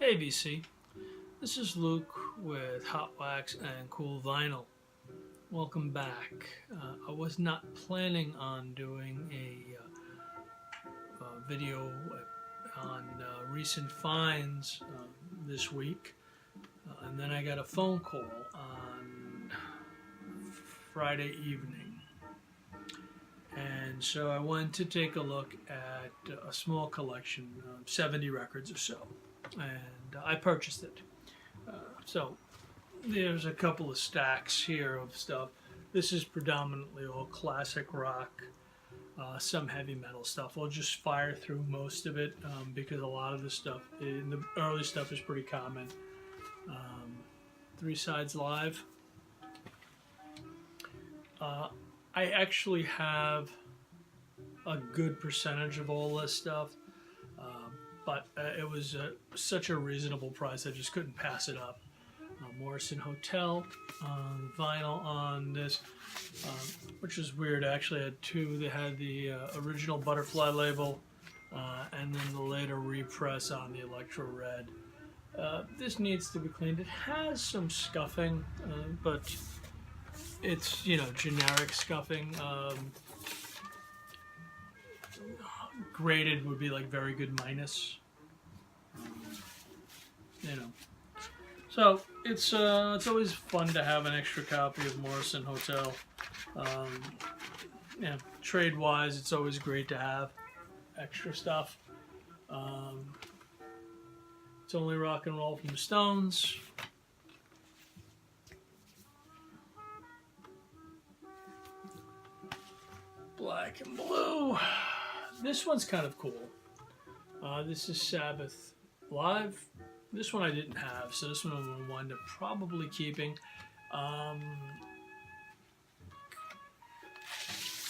Hey VC, this is Luke with Hot Wax and Cool Vinyl. Welcome back. I was not planning on doing a video on recent finds this week, and then I got a phone call on Friday evening, and so I went to take a look at a small collection, 70 records or so, and I purchased it. So there's a couple of stacks here of stuff. This is predominantly all classic rock, some heavy metal stuff. I'll just fire through most of it because a lot of the stuff, in the early stuff, is pretty common. Three Sides Live. I actually have a good percentage of all this stuff, but it was such a reasonable price I just couldn't pass it up. Morrison Hotel vinyl on this, which is weird. I actually had two. They had the original Butterfly label and then the later repress on the Electro Red. This needs to be cleaned. It has some scuffing, but it's, generic scuffing. Graded would be like very good minus. So it's always fun to have an extra copy of Morrison Hotel. Trade-wise, it's always great to have extra stuff. It's Only Rock and Roll from the Stones. Black and Blue. This one's kind of cool. This is Sabbath Live. This one I didn't have, so this one I'm going to wind up probably keeping.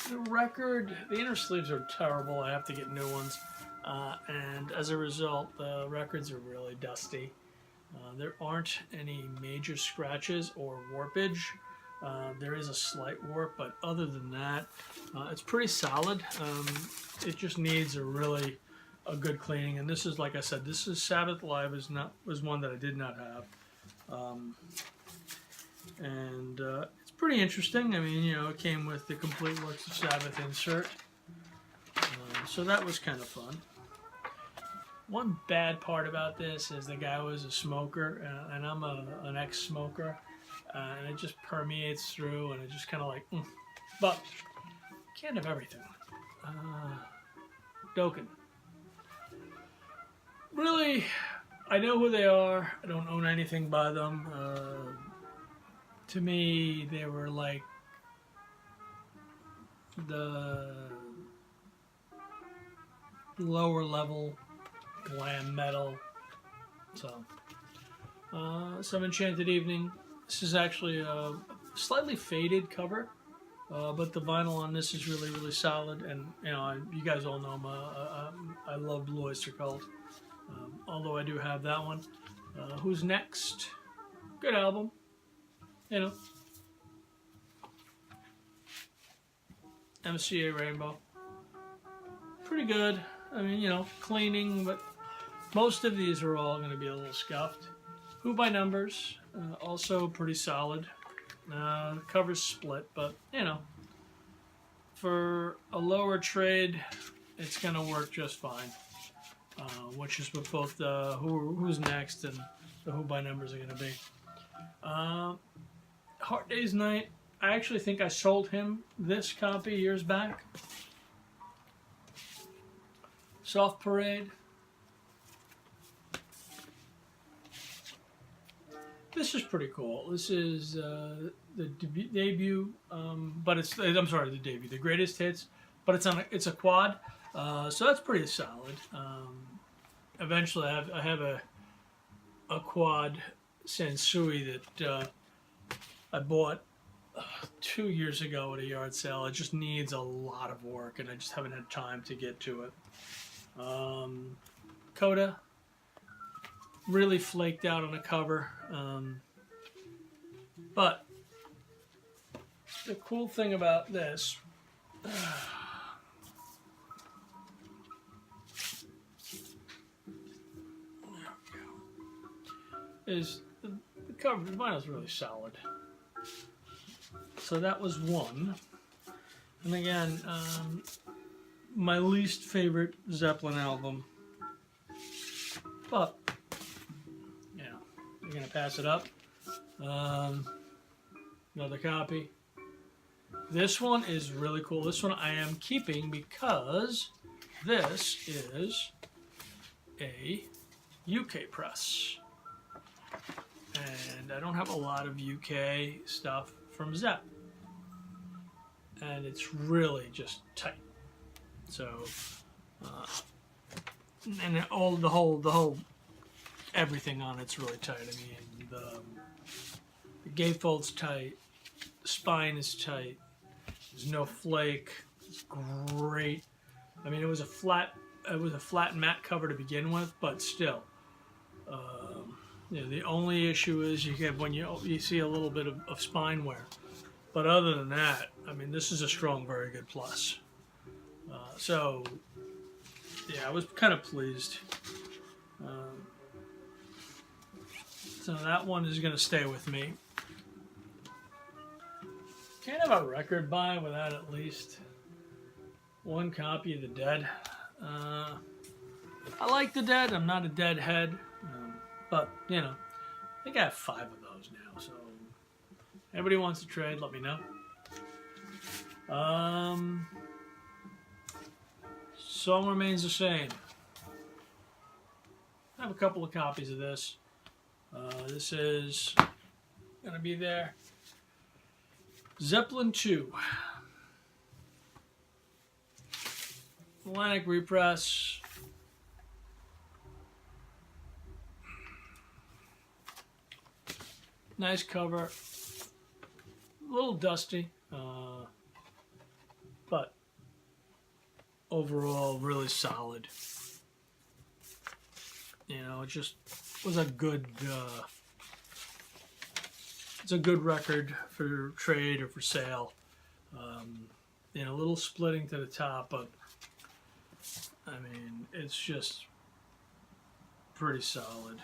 The record, the inner sleeves are terrible. I have to get new ones. And as a result, the records are really dusty. There aren't any major scratches or warpage. There is a slight warp, but other than that, it's pretty solid. It just needs a good cleaning, and this is, like I said, this is Sabbath Live was one that I did not have, and it's pretty interesting. I mean, it came with the Complete Works of Sabbath insert, so that was kind of fun. One bad part about this is the guy was a smoker, and I'm an ex-smoker, and it just permeates through, and it just kind of like, but can't have everything. Dokken. Really, I know who they are. I don't own anything by them. To me, they were like the lower level glam metal. So, Some Enchanted Evening. This is actually a slightly faded cover, but the vinyl on this is really, really solid. And you guys all know I love Blue Oyster Cult. Although I do have that one. Who's Next? Good album. MCA Rainbow. Pretty good. I mean, cleaning, but most of these are all going to be a little scuffed. Who by Numbers, also pretty solid. The cover's split, but, for a lower trade, it's going to work just fine. Which is what both the Who's Next and the Who by Numbers are going to be. Hard Day's Night. I actually think I sold him this copy years back. Soft Parade. This is pretty cool. This is the debut, but the debut, the greatest hits, but it's a quad. So that's pretty solid. Eventually, I have a quad Sansui that I bought 2 years ago at a yard sale. It just needs a lot of work, and I just haven't had time to get to it. Coda, really flaked out on the cover. But the cool thing about this... is the cover. The vinyl's really solid. So that was one. And again, my least favorite Zeppelin album. But, yeah, you're going to pass it up. Another copy. This one is really cool. This one I am keeping because this is a UK press. And I don't have a lot of UK stuff from Zepp. And it's really just tight. So, and the whole, everything on it's really tight. I mean, the gatefold's tight, the spine is tight. There's no flake. It's great. I mean, it was a flat matte cover to begin with, but still, you know, the only issue is you get when you see a little bit of spine wear. But other than that, I mean, this is a strong, very good plus. So, yeah, I was kind of pleased. So that one is going to stay with me. Can't have a record buy without at least one copy of The Dead. I like The Dead. I'm not a Dead head. But, you know, I think I have 5 of those now. So, anybody wants to trade, let me know. Song remains the same. I have a couple of copies of this. This is going to be there. Zeppelin 2. Atlantic repress. Nice cover. A little dusty. But overall really solid. You know, it just was a good it's a good record for trade or for sale. You know, a little splitting to the top, but I mean, it's just pretty solid.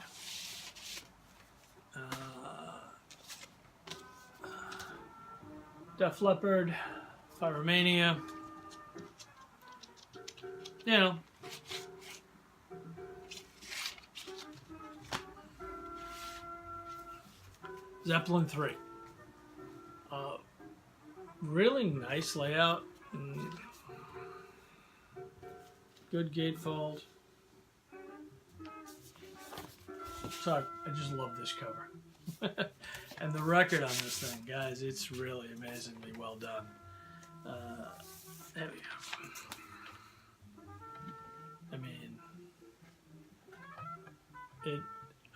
Def Leppard, Pyromania. You know, Zeppelin 3. Really nice layout. Good gatefold. Sorry, I just love this cover. And the record on this thing, guys, it's really amazingly well done. There we go. I mean,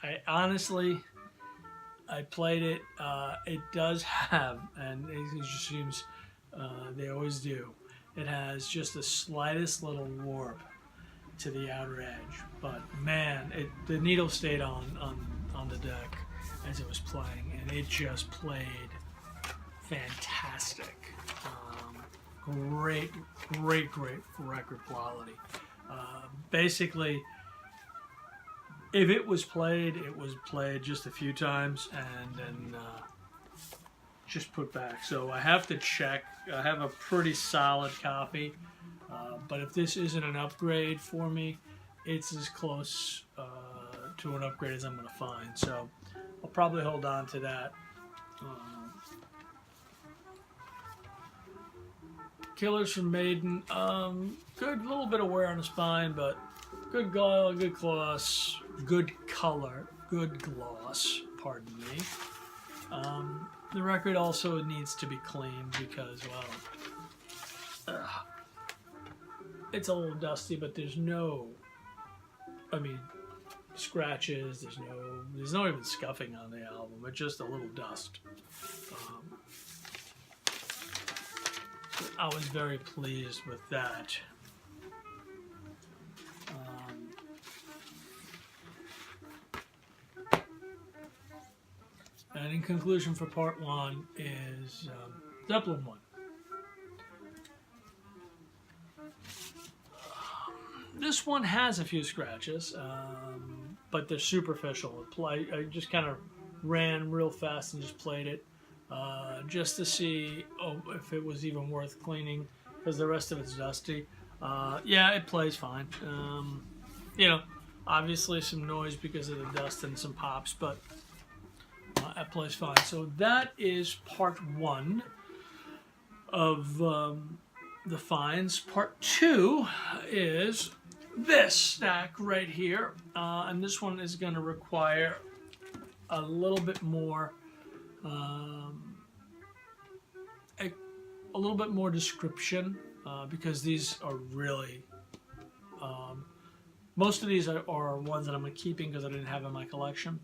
I honestly, I played it. It does have, and it just seems they always do, it has just the slightest little warp to the outer edge. But man, the needle stayed on the deck as it was playing, and it just played fantastic. Great record quality. Basically, if it was played just a few times and then just put back. So I have to check. I have a pretty solid copy, but if this isn't an upgrade for me, it's as close to an upgrade as I'm going to find. So I'll probably hold on to that. Killers from Maiden. Good, little bit of wear on the spine, but good gloss, good color, good gloss. Pardon me. The record also needs to be cleaned because, well, it's a little dusty, but there's no, I mean, scratches. There's no even scuffing on the album. It's just a little dust. I was very pleased with that. And in conclusion for part 1 is Zeppelin 1. this one has a few scratches, but they're superficial. I just kind of ran real fast and just played it just to see if it was even worth cleaning, because the rest of it's dusty. Yeah, it plays fine. You know, obviously some noise because of the dust and some pops, but it plays fine. So that is part one of the finds. Part two is this stack right here, and this one is going to require a little bit more a little bit more description, because these are really most of these are ones that I'm keeping because I didn't have in my collection.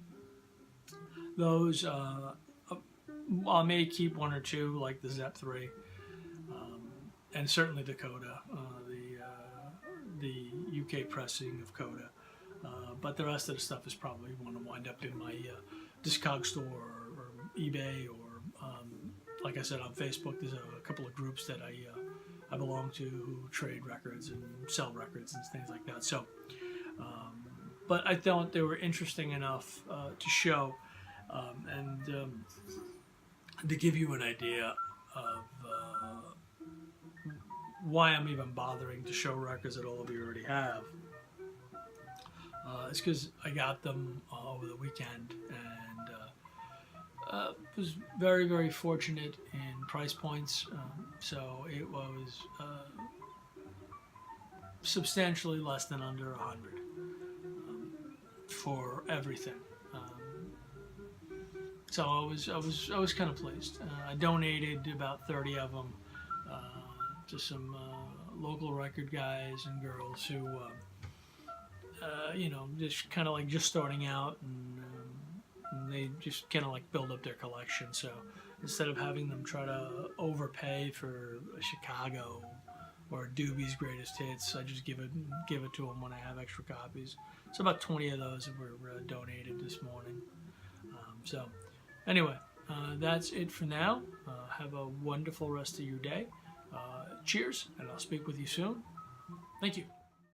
Those I may keep one or two, like the Zep 3, and certainly the Coda, the UK pressing of Coda. But the rest of the stuff is probably going to wind up in my Discog store or eBay, or like I said, on Facebook. There's a couple of groups that I belong to who trade records and sell records and things like that. So, but I thought they were interesting enough to show, and to give you an idea of why I'm even bothering to show records that all of you already have. It's because I got them over the weekend, and was very, very fortunate in price points. So it was substantially less than under $100 for everything. So I was kind of pleased. I donated about 30 of them to some local record guys and girls who, you know, just kind of like just starting out, and they just kind of like build up their collection. So instead of having them try to overpay for a Chicago or Doobie's Greatest Hits, I just give it to them when I have extra copies. So about 20 of those were donated this morning. So anyway, that's it for now. Have a wonderful rest of your day. Cheers, and I'll speak with you soon. Thank you.